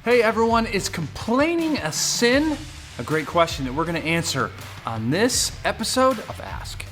Hey everyone, is complaining a sin? A great question that we're going to answer on this episode of Ask.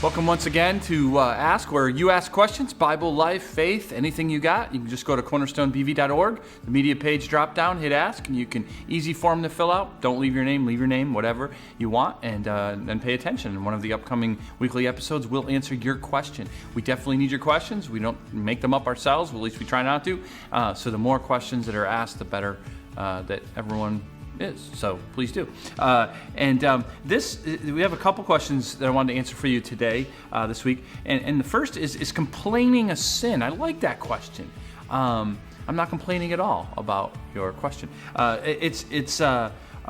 Welcome once again to Ask, where you ask questions, Bible, life, faith, anything you got. You can just go to CornerstoneBV.org, the media page drop down, hit Ask, and you can easy form to fill out. Don't leave your name, whatever you want, and then pay attention. In one of the upcoming weekly episodes, we'll answer your question. We definitely need your questions. We don't make them up ourselves, at least we try not to. So the more questions that are asked, the better that everyone is. So please do. We have a couple questions that I wanted to answer for you today, this week. And the first is complaining a sin? I like that question. I'm not complaining at all about your question. It's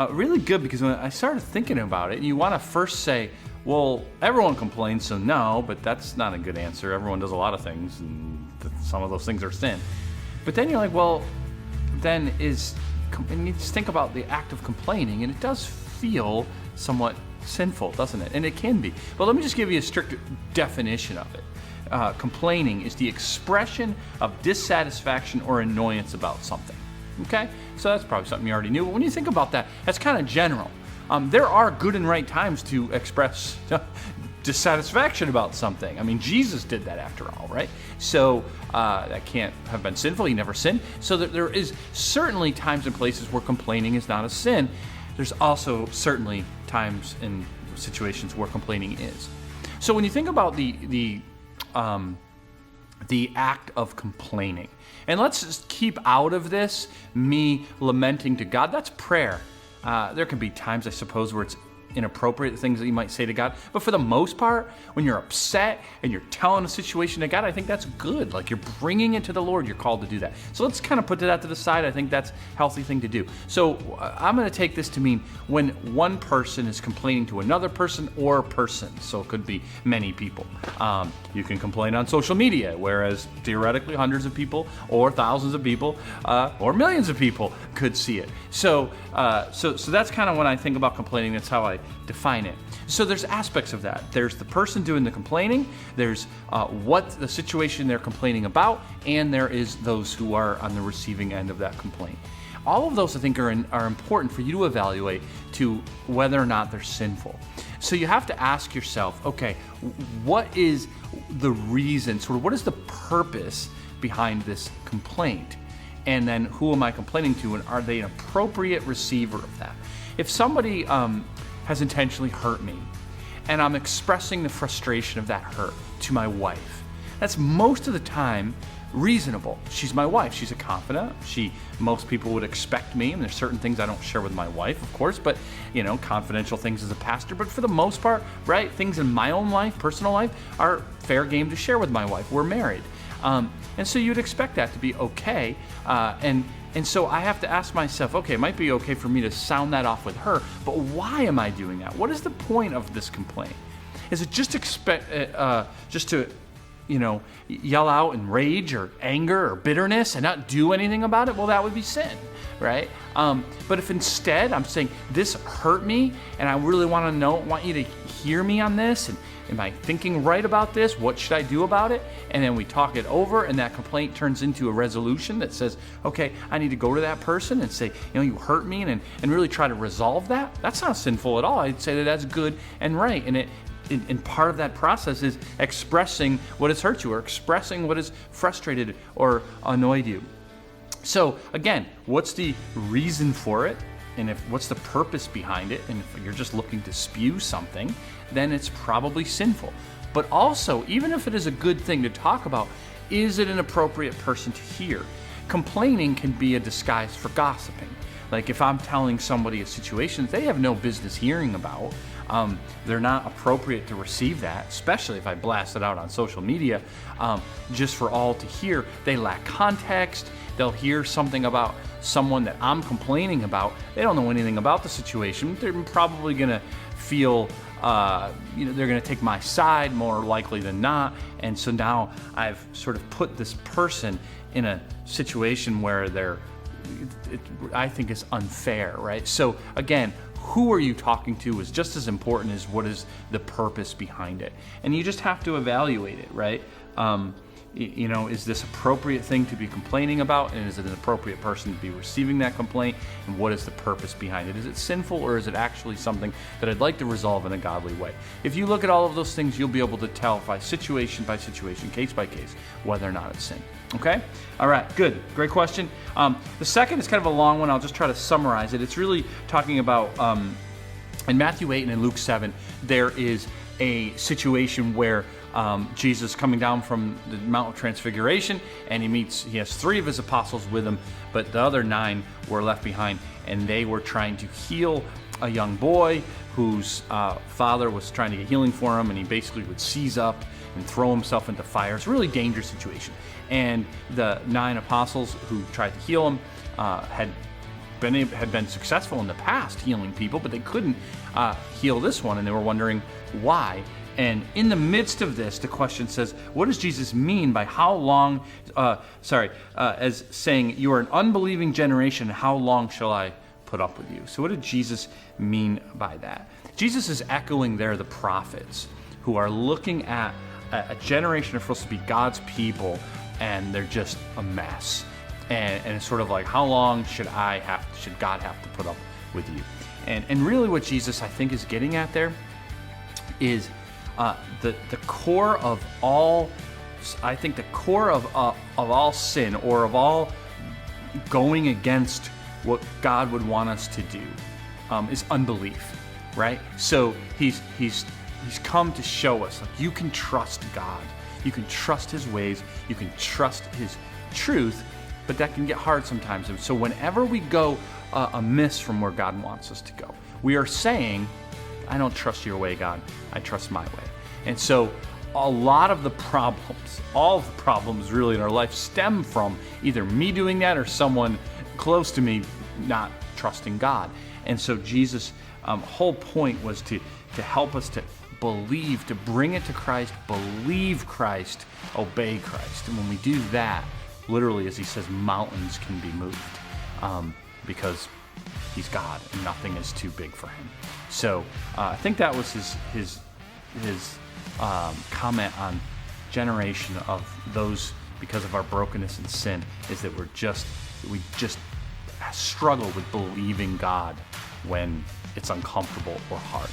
really good because when I started thinking about it, you want to first say, well, everyone complains, so no, but that's not a good answer. Everyone does a lot of things, and some of those things are sin. But then you're like, well, then and you just think about the act of complaining, and it does feel somewhat sinful, doesn't it? And it can be. But let me just give you a strict definition of it. Complaining is the expression of dissatisfaction or annoyance about something. Okay? So that's probably something you already knew. But when you think about that, that's kind of general. There are good and right times to express dissatisfaction about something. I mean, Jesus did that after all, right? So that can't have been sinful. He never sinned. So there is certainly times and places where complaining is not a sin. There's also certainly times and situations where complaining is. So when you think about the act of complaining, and let's just keep out of this me lamenting to God. That's prayer. There can be times, I suppose, where it's inappropriate things that you might say to God. But for the most part, when you're upset and you're telling a situation to God, I think that's good. Like you're bringing it to the Lord. You're called to do that. So let's kind of put that to the side. I think that's a healthy thing to do. So I'm going to take this to mean when one person is complaining to another person or persons. So it could be many people. You can complain on social media, whereas theoretically hundreds of people or thousands of people or millions of people could see it. So that's kind of when I think about complaining. That's how I define it. So there's aspects of that. There's the person doing the complaining, there's what the situation they're complaining about, and there is those who are on the receiving end of that complaint. All of those, I think, are important for you to evaluate to whether or not they're sinful. So you have to ask yourself, okay, what is the reason, sort of what is the purpose behind this complaint? And then who am I complaining to, and are they an appropriate receiver of that? If somebody has intentionally hurt me, and I'm expressing the frustration of that hurt to my wife, that's most of the time reasonable. She's my wife. She's a confidant. Most people would expect me, and there's certain things I don't share with my wife, of course, but confidential things as a pastor. But for the most part, right, things in my own life, personal life, are fair game to share with my wife. We're married. And so you'd expect that to be okay. And so I have to ask myself, okay, it might be okay for me to sound that off with her, but why am I doing that? What is the point of this complaint? Is it just to yell out in rage or anger or bitterness and not do anything about it? Well, that would be sin, right? But if instead I'm saying, this hurt me and I really want you to hear me on this, and am I thinking right about this? What should I do about it? And then we talk it over, and that complaint turns into a resolution that says, okay, I need to go to that person and say, you hurt me, and really try to resolve that. That's not sinful at all. I'd say that's good and right. And part of that process is expressing what has hurt you, or expressing what has frustrated or annoyed you. So again, what's the reason for it? And what's the purpose behind it? And if you're just looking to spew something, then it's probably sinful. But also, even if it is a good thing to talk about, is it an appropriate person to hear? Complaining can be a disguise for gossiping. Like if I'm telling somebody a situation they have no business hearing about, they're not appropriate to receive that, especially if I blast it out on social media, just for all to hear. They lack context. They'll hear something about someone that I'm complaining about. They don't know anything about the situation. They're probably going to feel, they're going to take my side more likely than not. And so now I've sort of put this person in a situation where I think is unfair, right? So again, who are you talking to is just as important as what is the purpose behind it. And you just have to evaluate it, right? Is this appropriate thing to be complaining about, and is it an appropriate person to be receiving that complaint, and what is the purpose behind it? Is it sinful, or is it actually something that I'd like to resolve in a godly way? If you look at all of those things, you'll be able to tell by situation, case by case, whether or not it's sin. Okay? All right, good. Great question. The second is kind of a long one. I'll just try to summarize it. It's really talking about, in Matthew 8 and in Luke 7, there is a situation where Jesus coming down from the Mount of Transfiguration, and he has 3 of his apostles with him, but the other 9 were left behind, and they were trying to heal a young boy whose father was trying to get healing for him, and he basically would seize up and throw himself into fire. It's a really dangerous situation. And the 9 apostles who tried to heal him had been successful in the past healing people, but they couldn't heal this one, and they were wondering why. And in the midst of this, the question says, what does Jesus mean by as saying, you are an unbelieving generation, how long shall I put up with you? So what did Jesus mean by that? Jesus is echoing there the prophets who are looking at a generation that's supposed to be God's people, and they're just a mess. And it's sort of like, how long should God have to put up with you? And really what Jesus, I think, is getting at there is the core of all, I think the core of all sin, or of all going against what God would want us to do, is unbelief, right? So he's come to show us, like, you can trust God, you can trust his ways, you can trust his truth, but that can get hard sometimes. And so whenever we go amiss from where God wants us to go, we are saying, I don't trust your way, God, I trust my way. And so a lot of the problems, all of the problems really in our life, stem from either me doing that or someone close to me not trusting God. And so Jesus' whole point was to help us to believe, to bring it to Christ, believe Christ, obey Christ. And when we do that, literally, as he says, mountains can be moved, because he's God and nothing is too big for him. So I think that was his comment on generation of those, because of our brokenness and sin, is that we just struggle with believing God when it's uncomfortable or hard.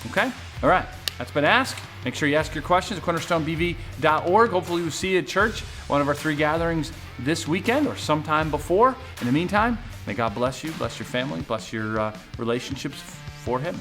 Okay? All right. That's been asked. Make sure you ask your questions at CornerstoneBV.org. Hopefully we'll see you at church, one of our 3 gatherings this weekend or sometime before. In the meantime, may God bless you, bless your family, bless your relationships for him.